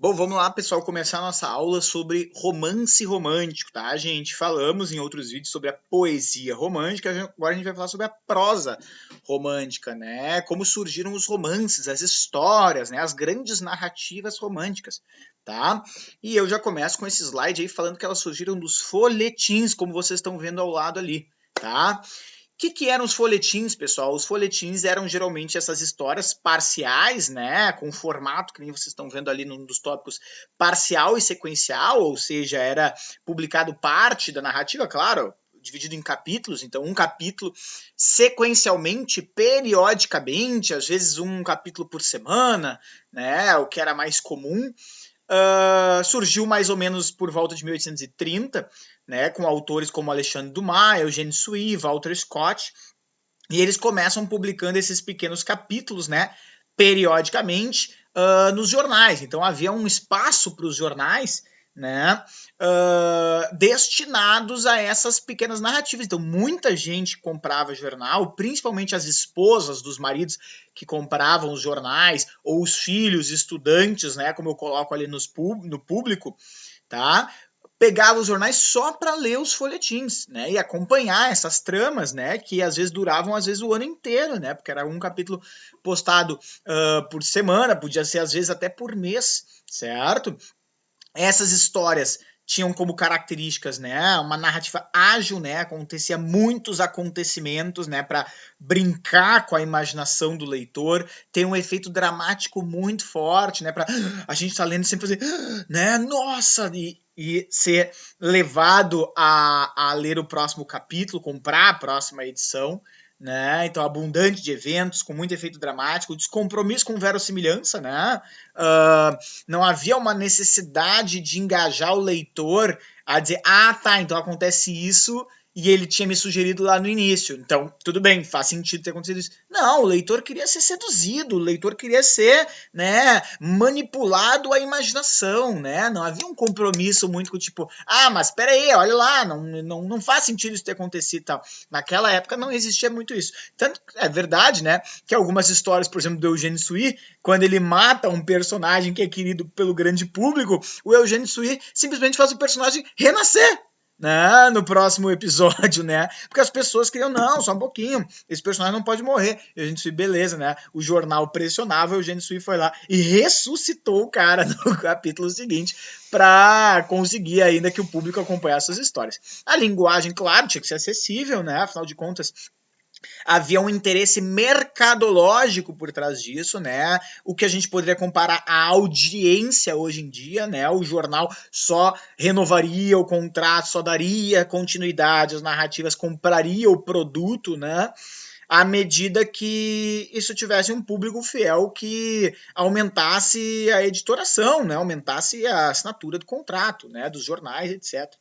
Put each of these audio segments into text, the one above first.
Bom, vamos lá, pessoal, começar a nossa aula sobre romance romântico, tá, gente? Falamos em outros vídeos sobre a poesia romântica, agora a gente vai falar sobre a prosa romântica, né? Como surgiram os romances, as histórias, né? As grandes narrativas românticas, tá? E eu já começo com esse slide aí falando que elas surgiram dos folhetins, como vocês estão vendo ao lado ali, tá? Que eram os folhetins, pessoal? Os folhetins eram geralmente essas histórias parciais, né? Com formato, que nem vocês estão vendo ali num dos tópicos, parcial e sequencial, ou seja, era publicado parte da narrativa, claro, dividido em capítulos, então um capítulo sequencialmente, periodicamente, às vezes um capítulo por semana, né? O que era mais comum. Surgiu mais ou menos por volta de 1830, né, com autores como Alexandre Dumas, Eugène Sue, Walter Scott, e eles começam publicando esses pequenos capítulos, né, periodicamente, nos jornais. Então havia um espaço para os jornais, né, destinados a essas pequenas narrativas. Então muita gente comprava jornal, principalmente as esposas dos maridos que compravam os jornais, ou os filhos, estudantes, né, como eu coloco ali no público, tá? Pegava os jornais só para ler os folhetins, né, e acompanhar essas tramas, né, que às vezes duravam às vezes o ano inteiro, né, porque era um capítulo postado por semana, podia ser às vezes até por mês, certo? Essas histórias tinham como características, né, uma narrativa ágil, né, acontecia muitos acontecimentos, né, para brincar com a imaginação do leitor, tem um efeito dramático muito forte, né, para a gente tá lendo sempre fazer, né, nossa, e ser levado a ler o próximo capítulo, comprar a próxima edição, né? Então, abundante de eventos, com muito efeito dramático, descompromisso com verossimilhança, né? Não havia uma necessidade de engajar o leitor a dizer, ah, tá, então acontece isso e ele tinha me sugerido lá no início. Então, tudo bem, faz sentido ter acontecido isso. Não, o leitor queria ser seduzido, o leitor queria ser, né, manipulado à imaginação, né? Não havia um compromisso muito com tipo, ah, mas peraí, olha lá, não faz sentido isso ter acontecido e tal. Naquela época não existia muito isso. Tanto é verdade, né, que algumas histórias, por exemplo, do Eugène Sue, quando ele mata um personagem que é querido pelo grande público, o Eugène Sue simplesmente faz o personagem renascer, né, no próximo episódio, né? Porque as pessoas queriam, não, só um pouquinho, esse personagem não pode morrer. E a gente Sui, beleza, né? O jornal pressionava, o Eugênio Sui foi lá e ressuscitou o cara no capítulo seguinte para conseguir ainda que o público acompanhasse as histórias. A linguagem, claro, tinha que ser acessível, né? Afinal de contas, havia um interesse mercadológico por trás disso, né? O que a gente poderia comparar à audiência hoje em dia, né? O jornal só renovaria o contrato, só daria continuidade, as narrativas compraria o produto, né? À medida que isso tivesse um público fiel que aumentasse a editoração, né? Aumentasse a assinatura do contrato, né? Dos jornais, etc.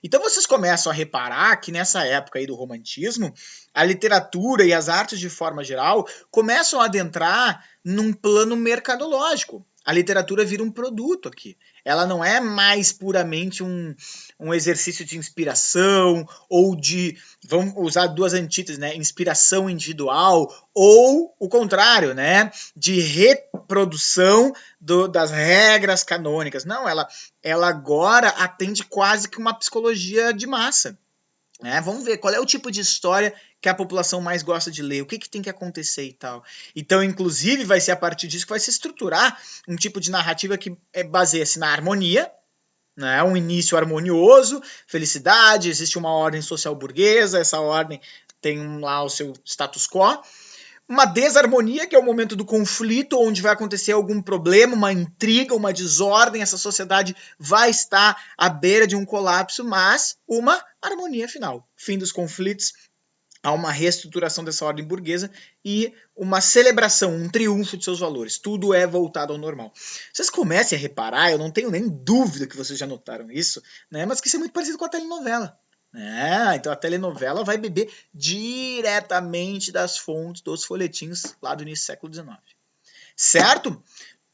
Então vocês começam a reparar que nessa época aí do romantismo, a literatura e as artes de forma geral começam a adentrar num plano mercadológico. A literatura vira um produto aqui. Ela não é mais puramente um exercício de inspiração ou de, vamos usar duas antíteses, né? Inspiração individual ou o contrário, né? De reprodução das regras canônicas. Não, ela agora atende quase que uma psicologia de massa. Né? Vamos ver qual é o tipo de história que a população mais gosta de ler, o que tem que acontecer e tal. Então, inclusive, vai ser a partir disso que vai se estruturar um tipo de narrativa que baseia-se na harmonia, né? Um início harmonioso, felicidade, existe uma ordem social burguesa, essa ordem tem lá o seu status quo, uma desarmonia, que é o momento do conflito, onde vai acontecer algum problema, uma intriga, uma desordem, essa sociedade vai estar à beira de um colapso, mas uma harmonia final. Fim dos conflitos, há uma reestruturação dessa ordem burguesa e uma celebração, um triunfo de seus valores. Tudo é voltado ao normal. Vocês comecem a reparar, eu não tenho nem dúvida que vocês já notaram isso, né? Mas que isso é muito parecido com a telenovela. Então a telenovela vai beber diretamente das fontes dos folhetins lá do início do século XIX. Certo?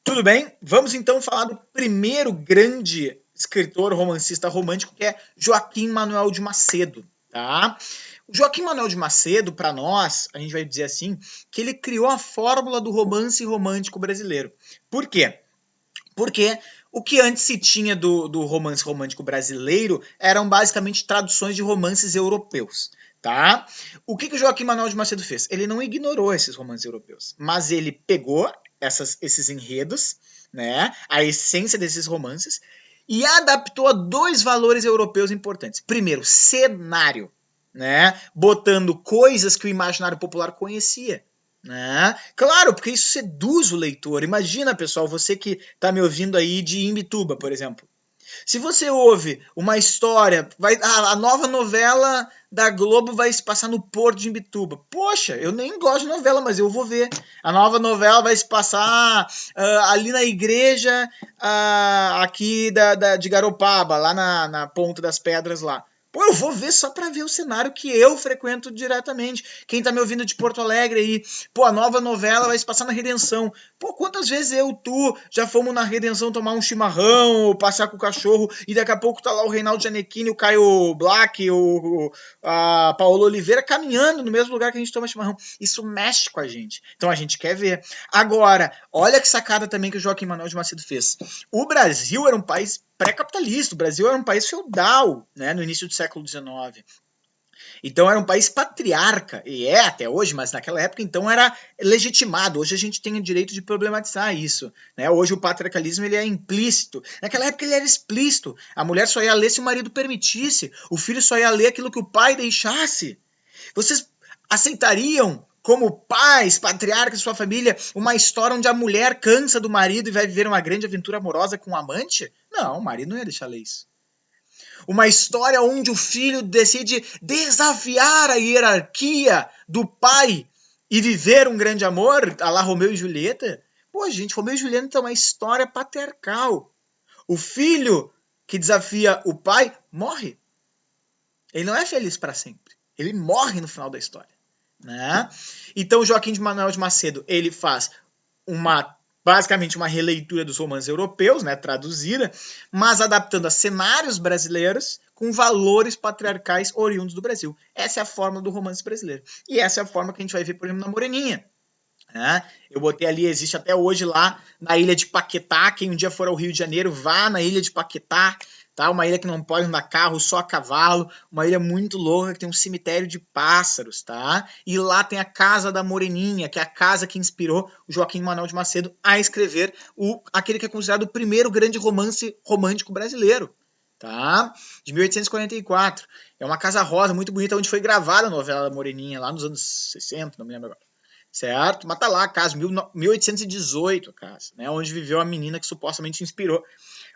Tudo bem? Vamos então falar do primeiro grande escritor romancista romântico, que é Joaquim Manuel de Macedo. Tá? O Joaquim Manuel de Macedo, para nós, a gente vai dizer assim, que ele criou a fórmula do romance romântico brasileiro. Por quê? Porque O que antes se tinha do romance romântico brasileiro eram basicamente traduções de romances europeus, tá? O que o Joaquim Manuel de Macedo fez? Ele não ignorou esses romances europeus, mas ele pegou esses enredos, né, a essência desses romances, e adaptou a dois valores europeus importantes. Primeiro, cenário, né, botando coisas que o imaginário popular conhecia. Né? Claro, porque isso seduz o leitor. Imagina, pessoal, você que está me ouvindo aí de Imbituba, por exemplo. Se você ouve uma história, a nova novela da Globo vai se passar no Porto de Imbituba. Poxa, eu nem gosto de novela, mas eu vou ver. A nova novela vai se passar ali na igreja aqui de Garopaba, lá na Ponta das Pedras lá. Pô, eu vou ver só pra ver o cenário que eu frequento diretamente. Quem tá me ouvindo de Porto Alegre aí, pô, a nova novela vai se passar na Redenção. Pô, quantas vezes tu já fomos na Redenção tomar um chimarrão, ou passear com o cachorro, e daqui a pouco tá lá o Reinaldo Gianecchini, o Caio Black, a Paola Oliveira caminhando no mesmo lugar que a gente toma chimarrão. Isso mexe com a gente. Então a gente quer ver. Agora, olha que sacada também que o Joaquim Manuel de Macedo fez. O Brasil era um país pré-capitalista, o Brasil era um país feudal, né, no início do século XIX. Então era um país patriarca, e é até hoje, mas naquela época então era legitimado. Hoje a gente tem o direito de problematizar isso. Né? Hoje o patriarcalismo ele é implícito. Naquela época ele era explícito. A mulher só ia ler se o marido permitisse. O filho só ia ler aquilo que o pai deixasse. Vocês aceitariam, como pais, patriarcas de sua família, uma história onde a mulher cansa do marido e vai viver uma grande aventura amorosa com um amante? Não, o marido não ia deixar ler isso. Uma história onde o filho decide desafiar a hierarquia do pai e viver um grande amor, a la Romeu e Julieta? Pô, gente, Romeu e Julieta é uma história patriarcal. O filho que desafia o pai morre. Ele não é feliz para sempre. Ele morre no final da história. Né? Então, Joaquim de Manuel de Macedo, ele faz basicamente uma releitura dos romances europeus, né, traduzida, mas adaptando a cenários brasileiros com valores patriarcais oriundos do Brasil. Essa é a forma do romance brasileiro. E essa é a forma que a gente vai ver, por exemplo, na Moreninha. Né? Eu botei ali, existe até hoje lá na ilha de Paquetá. Quem um dia for ao Rio de Janeiro, vá na ilha de Paquetá. Tá? Uma ilha que não pode andar carro, só a cavalo, uma ilha muito louca que tem um cemitério de pássaros, tá? E lá tem a Casa da Moreninha, que é a casa que inspirou o Joaquim Manuel de Macedo a escrever aquele que é considerado o primeiro grande romance romântico brasileiro, tá? De 1844. É uma casa rosa muito bonita, onde foi gravada a novela da Moreninha, lá nos anos 60, não me lembro agora. Certo? Mas tá lá a casa, 1818 a casa, né? Onde viveu a menina que supostamente inspirou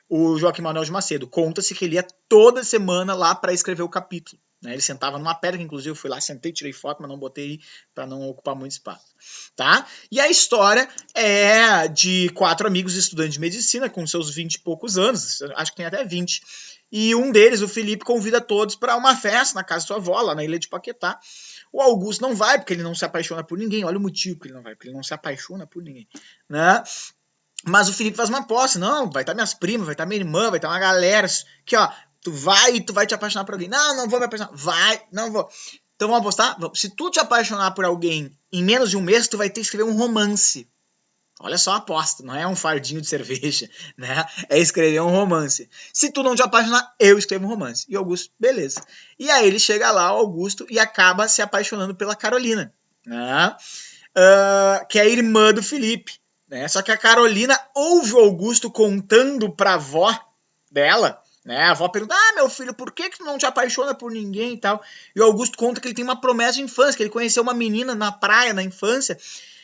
o Joaquim Manuel de Macedo. Conta-se que ele ia toda semana lá para escrever o capítulo. Né? Ele sentava numa pedra, que inclusive eu fui lá, sentei, tirei foto, mas não botei para não ocupar muito espaço. Tá? E a história é de 4 amigos estudantes de medicina, com seus 20 e poucos anos, acho que tem até 20. E um deles, o Felipe, convida todos para uma festa na casa da sua avó, lá na ilha de Paquetá. O Augusto não vai, porque ele não se apaixona por ninguém. Olha o motivo que ele não vai, porque ele não se apaixona por ninguém. Né? Mas o Felipe faz uma aposta. Não, vai estar minhas primas, vai estar minha irmã, vai estar uma galera. Que, ó, tu vai te apaixonar por alguém. Não, não vou me apaixonar. Vai, não vou. Então vamos apostar? Se tu te apaixonar por alguém em menos de um mês, tu vai ter que escrever um romance. Olha só a aposta, não é um fardinho de cerveja, né? É escrever um romance. Se tu não te apaixonar, eu escrevo um romance. E Augusto, beleza. E aí ele chega lá, o Augusto, e acaba se apaixonando pela Carolina, né? Que é a irmã do Felipe. Né? Só que a Carolina ouve o Augusto contando pra avó dela, né? A avó pergunta, meu filho, por que tu não te apaixona por ninguém e tal? E o Augusto conta que ele tem uma promessa de infância, que ele conheceu uma menina na praia, na infância,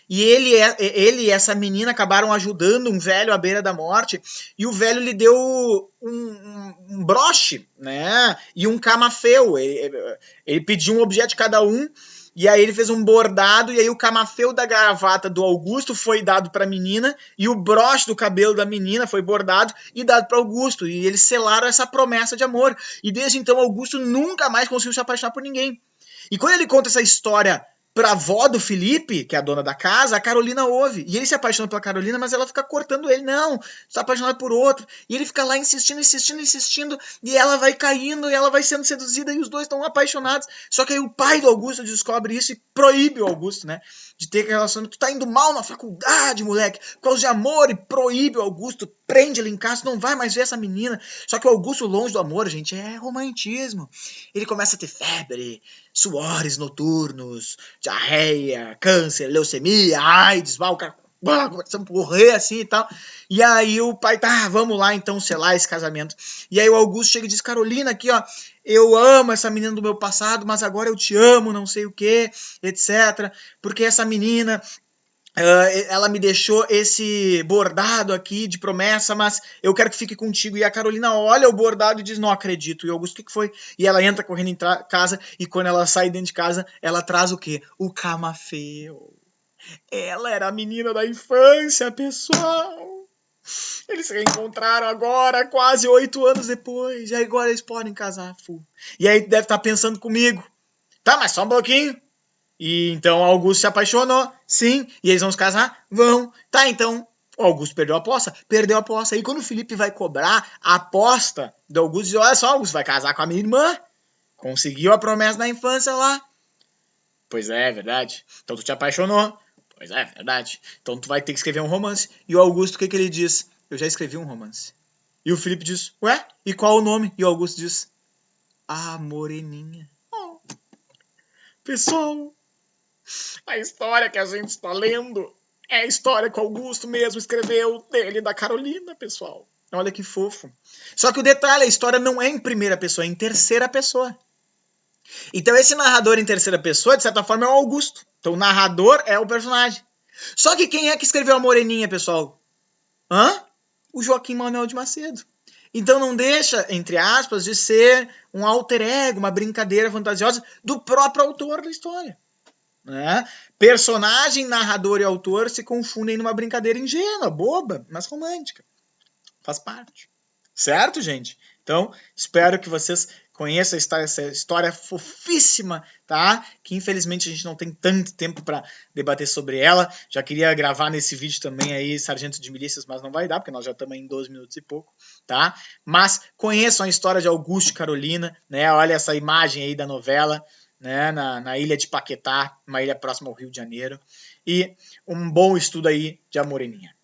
e ele e essa menina acabaram ajudando um velho à beira da morte, e o velho lhe deu um broche, né? E um camafeu. Ele pediu um objeto de cada um, e aí ele fez um bordado, e aí o camafeu da gravata do Augusto foi dado para a menina, e o broche do cabelo da menina foi bordado e dado para Augusto, e eles selaram essa promessa de amor. E desde então Augusto nunca mais conseguiu se apaixonar por ninguém. E quando ele conta essa história pra avó do Felipe, que é a dona da casa, a Carolina ouve. E ele se apaixona pela Carolina, mas ela fica cortando ele. Não, tu tá apaixonado por outro. E ele fica lá insistindo, insistindo, insistindo. E ela vai caindo, e ela vai sendo seduzida, e os dois estão apaixonados. Só que aí o pai do Augusto descobre isso e proíbe o Augusto, né? De ter relação. Tu tá indo mal na faculdade, moleque. Por causa de amor, e proíbe o Augusto, prende ele em casa, não vai mais ver essa menina. Só que o Augusto, longe do amor, gente, é romantismo. Ele começa a ter febre, suores noturnos, diarreia, câncer, leucemia, AIDS, o cara começando a morrer assim e tal. E aí o pai, tá, vamos lá então selar esse casamento. E aí o Augusto chega e diz, Carolina, aqui ó, eu amo essa menina do meu passado, mas agora eu te amo, não sei o que, etc. Porque essa menina, ela me deixou esse bordado aqui de promessa, mas eu quero que fique contigo. E a Carolina olha o bordado e diz, não acredito. E o Augusto, o que foi? E ela entra correndo em casa, e quando ela sai dentro de casa, ela traz o quê? O camafeu. Ela era a menina da infância, pessoal. Eles se reencontraram agora, quase 8 anos depois. E agora eles podem casar, fu. E aí deve estar pensando comigo. Tá, mas só um pouquinho. E então Augusto se apaixonou, sim. E eles vão se casar? Vão. Tá, então o Augusto perdeu a aposta? Perdeu a aposta. E quando o Felipe vai cobrar a aposta do Augusto, diz, olha só, Augusto vai casar com a minha irmã. Conseguiu a promessa da infância lá. Pois é verdade. Então tu te apaixonou. Pois é verdade. Então tu vai ter que escrever um romance. E o Augusto, o que ele diz? Eu já escrevi um romance. E o Felipe diz, ué, e qual o nome? E o Augusto diz, A Moreninha. Oh. Pessoal, a história que a gente está lendo é a história que o Augusto mesmo escreveu dele e da Carolina, pessoal. Olha que fofo. Só que o detalhe, a história não é em primeira pessoa, é em terceira pessoa. Então esse narrador em terceira pessoa, de certa forma, é o Augusto. Então o narrador é o personagem. Só que quem é que escreveu a Moreninha, pessoal? Hã? O Joaquim Manuel de Macedo. Então não deixa, entre aspas, de ser um alter ego, uma brincadeira fantasiosa do próprio autor da história. Né? Personagem, narrador e autor se confundem numa brincadeira ingênua, boba, mas romântica. Faz parte. Certo, gente? Então, espero que vocês conheçam essa história fofíssima, tá? Que infelizmente a gente não tem tanto tempo para debater sobre ela. Já queria gravar nesse vídeo também aí Sargento de Milícias, mas não vai dar, porque nós já estamos em 12 minutos e pouco, tá? Mas conheçam a história de Augusto e Carolina, né? Olha essa imagem aí da novela, né? Na ilha de Paquetá, uma ilha próxima ao Rio de Janeiro. E um bom estudo aí de A Moreninha.